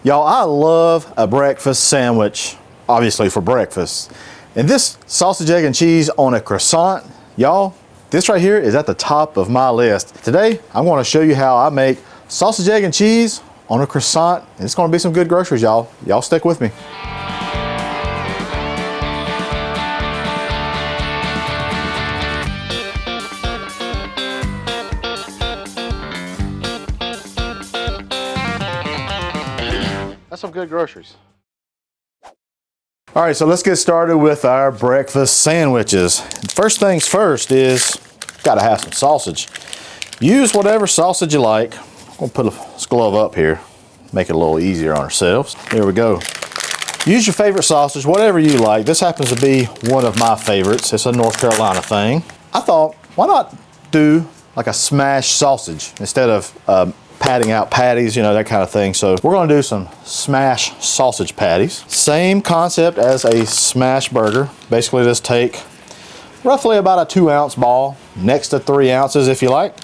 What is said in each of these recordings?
Y'all, I love a breakfast sandwich, obviously for breakfast. And this sausage, egg, and cheese on a croissant, y'all, this right here is at the top of my list. Today, I'm going to show you how I make sausage, egg, and cheese on a croissant. And it's going to be some good groceries, y'all. Y'all stick with me. That's some good groceries. All right, so let's get started with our breakfast sandwiches. First things first is, gotta have some sausage. Use whatever sausage you like. I'm gonna put this glove up here, make it a little easier on ourselves. There we go. Use your favorite sausage, whatever you like. This happens to be one of my favorites. It's a North Carolina thing. I thought, why not do like a smashed sausage instead of patting out patties, you know, that kind of thing. So we're gonna do some smash sausage patties. Same concept as a smash burger. Basically just take roughly about a 2-ounce ball, next to 3 ounces if you like.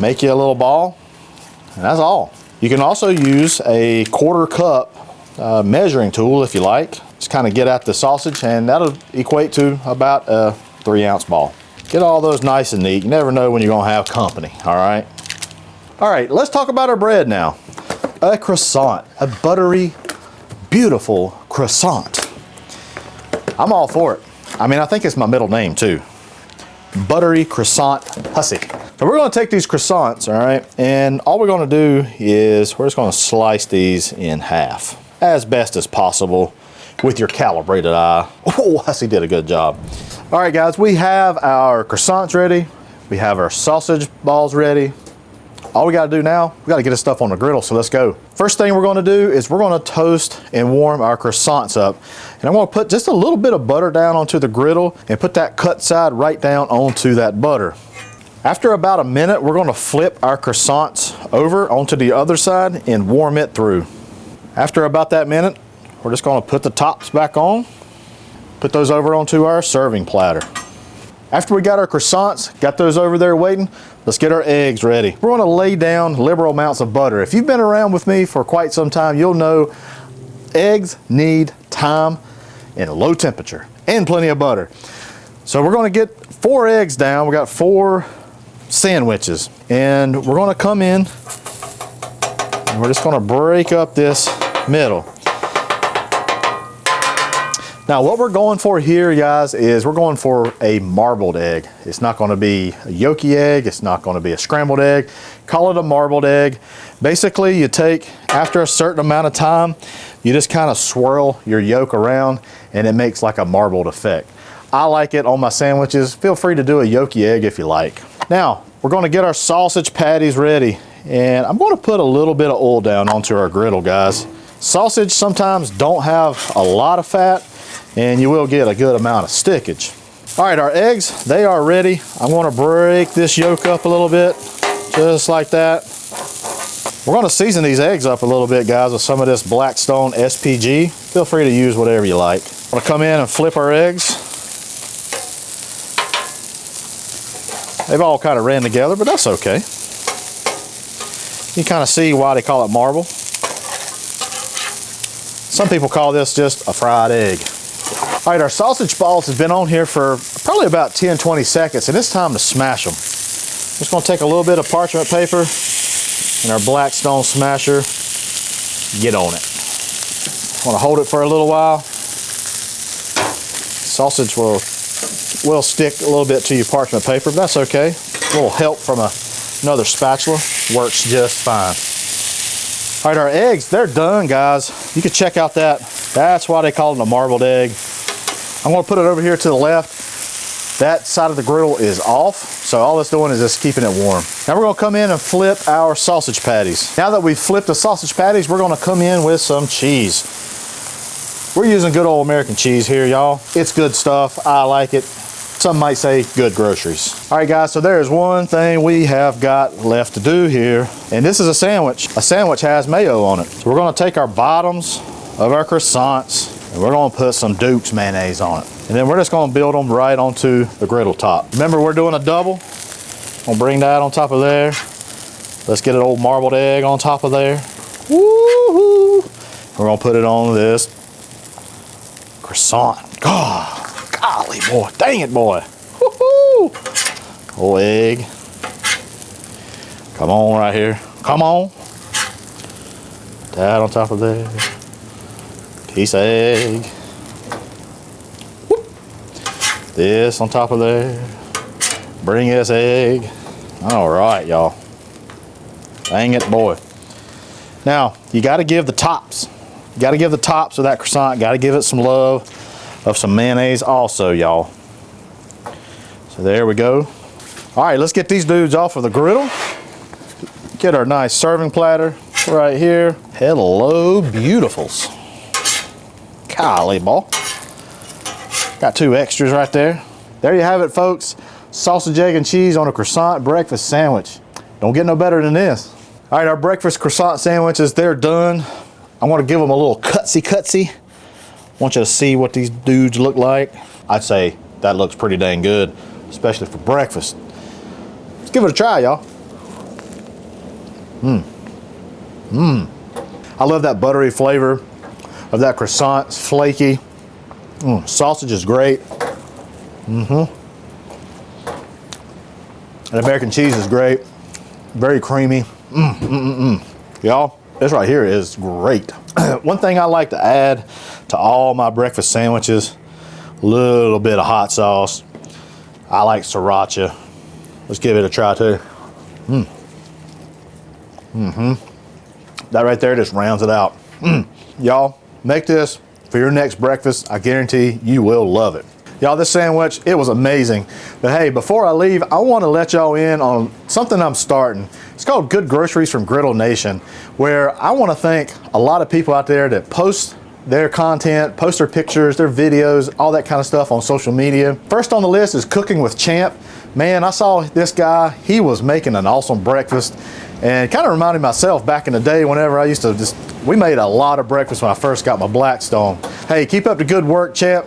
Make you a little ball, and that's all. You can also use a 1/4 cup measuring tool if you like. Just kind of get at the sausage, and that'll equate to about a 3-ounce ball. Get all those nice and neat. You never know when you're gonna have company, all right? All right, let's talk about our bread now. A croissant, a buttery, beautiful croissant. I'm all for it. I mean, I think it's my middle name too. Buttery croissant Hussey. So we're gonna take these croissants, all right, and all we're gonna do is we're just gonna slice these in half as best as possible with your calibrated eye. Oh, Hussey did a good job. All right, guys, we have our croissants ready. We have our sausage balls ready. All we gotta do now, we gotta get this stuff on the griddle, so let's go. First thing we're gonna do is we're gonna toast and warm our croissants up. And I'm gonna put just a little bit of butter down onto the griddle and put that cut side right down onto that butter. After about a minute, we're gonna flip our croissants over onto the other side and warm it through. After about that minute, we're just gonna put the tops back on, put those over onto our serving platter. After we got our croissants, got those over there waiting, let's get our eggs ready. We're gonna lay down liberal amounts of butter. If you've been around with me for quite some time, you'll know eggs need time and low temperature and plenty of butter. So we're gonna get 4 eggs down. We got 4 sandwiches, and we're gonna come in and we're just gonna break up this middle. Now what we're going for here, guys, is we're going for a marbled egg. It's not gonna be a yolky egg. It's not gonna be a scrambled egg. Call it a marbled egg. Basically, you take, after a certain amount of time, you just kind of swirl your yolk around and it makes like a marbled effect. I like it on my sandwiches. Feel free to do a yolky egg if you like. Now, we're gonna get our sausage patties ready, and I'm gonna put a little bit of oil down onto our griddle, guys. Sausage sometimes don't have a lot of fat, and you will get a good amount of stickage. All right, our eggs, they are ready. I'm gonna break this yolk up a little bit, just like that. We're gonna season these eggs up a little bit, guys, with some of this Blackstone SPG. Feel free to use whatever you like. I'm gonna come in and flip our eggs. They've all kind of ran together, but that's okay. You kind of see why they call it marble. Some people call this just a fried egg. All right, our sausage balls have been on here for probably about 10-20 seconds, and it's time to smash them. Just gonna take a little bit of parchment paper and our Blackstone smasher, get on it. Want to hold it for a little while. Sausage will stick a little bit to your parchment paper, but that's okay. A little help from another spatula works just fine. All right, our eggs, they're done, guys. You can check out that. That's why they call it a marbled egg. I'm gonna put it over here to the left. That side of the griddle is off, so all it's doing is just keeping it warm. Now we're gonna come in and flip our sausage patties. Now that we've flipped the sausage patties, we're gonna come in with some cheese. We're using good old American cheese here, y'all. It's good stuff, I like it. Some might say good groceries. All right, guys, so there's one thing we have got left to do here, and this is a sandwich. A sandwich has mayo on it. So we're gonna take our bottoms of our croissants, and we're gonna put some Duke's mayonnaise on it. And then we're just gonna build them right onto the griddle top. Remember, we're doing a double. Gonna bring that on top of there. Let's get an old marbled egg on top of there. Woo-hoo! gonna put it on this croissant. Oh, golly, boy. Dang it, boy. Woo-hoo. Little egg. Come on right here. Come on. That on top of there. Piece of egg. Whoop. This on top of there. Bring this egg. All right, y'all. Dang it, boy. Now, you got to give the tops. You got to give the tops of that croissant, got to give it some love of some mayonnaise also, y'all. So there we go. All right, let's get these dudes off of the griddle. Get our nice serving platter right here. Hello, beautifuls. Golly, boy. Got 2 extras right there. There you have it, folks. Sausage, egg, and cheese on a croissant breakfast sandwich. Don't get no better than this. All right, our breakfast croissant sandwiches, they're done. I'm gonna give them a little cutsy. Want you to see what these dudes look like. I'd say that looks pretty dang good, especially for breakfast. Let's give it a try, y'all. I love that buttery flavor of that croissant. It's flaky. Sausage is great. And American cheese is great. Very creamy. Y'all, this right here is great. One thing I like to add to all my breakfast sandwiches, a little bit of hot sauce. I like Sriracha. Let's give it a try too. That right there just rounds it out. Y'all, make this for your next breakfast. I guarantee you will love it. Y'all, this sandwich, it was amazing. But hey, before I leave, I want to let y'all in on something I'm starting. It's called Good Groceries from Griddle Nation, where I want to thank a lot of people out there that post their content, post their pictures, their videos, all that kind of stuff on social media. First on the list is Cooking with Champ. Man, I saw this guy. He was making an awesome breakfast, and kind of reminded myself back in the day whenever I used to we made a lot of breakfast when I first got my Blackstone. Hey, keep up the good work, Champ.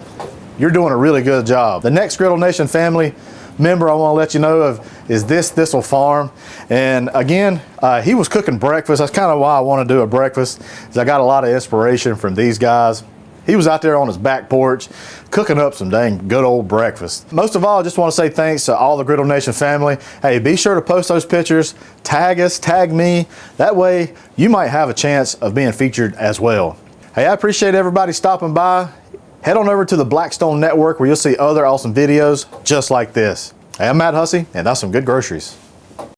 You're doing a really good job. The next Griddle Nation family member I want to let you know of is this Thistle Farm. And again, he was cooking breakfast. That's kind of why I want to do a breakfast, is I got a lot of inspiration from these guys. He was out there on his back porch cooking up some dang good old breakfast. Most of all, I just want to say thanks to all the Griddle Nation family. Hey, be sure to post those pictures, tag us, tag me. That way you might have a chance of being featured as well. Hey, I appreciate everybody stopping by. Head on over to the Blackstone Network where you'll see other awesome videos just like this. Hey, I'm Matt Hussey, and that's some good groceries.